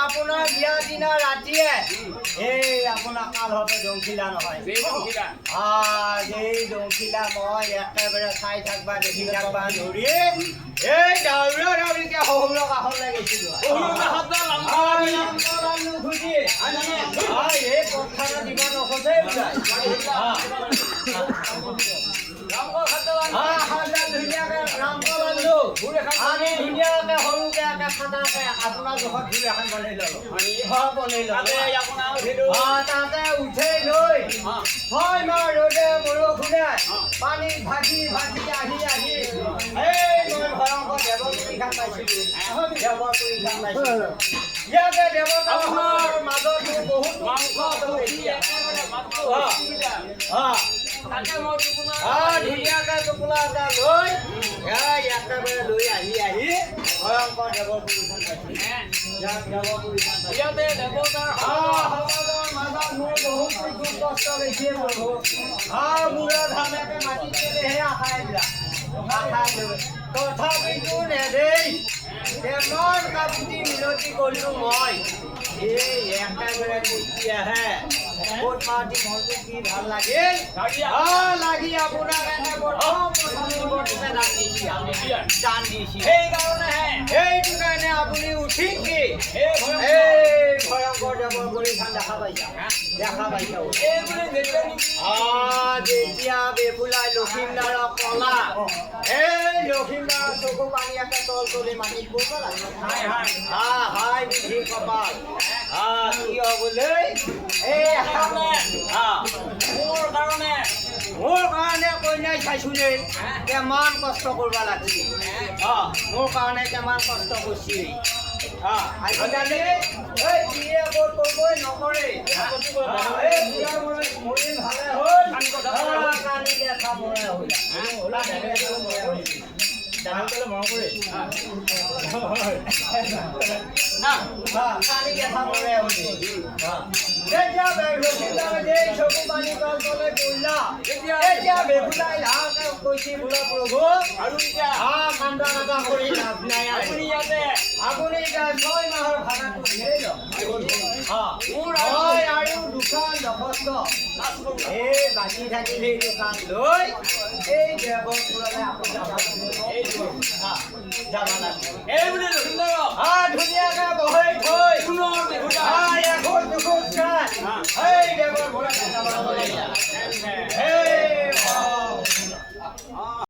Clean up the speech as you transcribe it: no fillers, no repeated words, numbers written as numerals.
আপোনাৰ বিয়া দিনা ৰাতিয়ে আপোনাৰ কাল হবে জংকিলা নহয় জংকিলা মই একেবাৰে চাই থাকবা দেখি থাকবা ধৰি দাউৰা দাউৰিকে শহুৰৰ কাষলৈ গৈছিলো এই পথাৰত দিব নখচে ধুনীয়াকে ৰামকল আনিলো আমি ধুনীয়াকে সৰুকে খানাকে আপোনাৰ জোখত ঘূৰি এখন বনাই ললো তাতে উঠাই লৈ 6 মাহ ৰ'দে বৰষুণে পানীত ভাগি ভাগি আহি মই ভয়ংকৰ দেৱৰ পৰীক্ষা পাইছিলো ইয়াতে দেৱতাৰ মাজত বহুত ধুনীয়াকে টোপোলা এটা লৈ একেবাৰে লৈ আহি ভয়ংকৰ দেৱৰ ইয়াতে দেৱতাৰ মাজত মোৰ বহুত দুখ কষ্ট বেছি মূৰৰ ধামেকে মাটি পেলেহে আশাই দিয়া তথাপিতো নেদেই কেমন কাপুতি মিনতি কৰিলো মই একেবাৰে তেতিয়াহে ভোট মাটি মনটো কি ভাল লাগিল লাগি আপোনাৰ দান দিছে সেইটো কাৰণে আপুনি উঠিল কি ভয়ংকৰ দেৱৰ পৰিধান দেখা পাইছা যেতিয়া বেফুলাই লক্ষিমদাৰক কলা লক্ষিমদাৰৰ চকু পানী একে তল তুলি মাটিত পৰিব লাগে বিধি কপাল কি হবলৈ মোৰ কাৰণে কন্যাই চাইছো দেই কিমান কষ্ট কৰিব লাগিছিল মোৰ কাৰণে কিমান কষ্ট কৰিছিল আজিকালি নকৰে ভালে হ'ল কালি দেখা মৰে চকু পানী তললৈ পৰিলা এতিয়া বেফুলাই কৈছে বোলে প্ৰভু আৰু কান্দা কান্দা কৰি লাভ নাই আপুনি 6 মাহৰ ভাড়াটো দিয়েই আৰু দোকান দখস্ত বাকী থাকিল সেই দোকান লৈ এই দেৱপুৰলৈ আপুনি যাব লাগিব ধুনীয়াকে বহাই থৈ এখোজ দুখোজ খাই এই দেৱৰ ঘৰত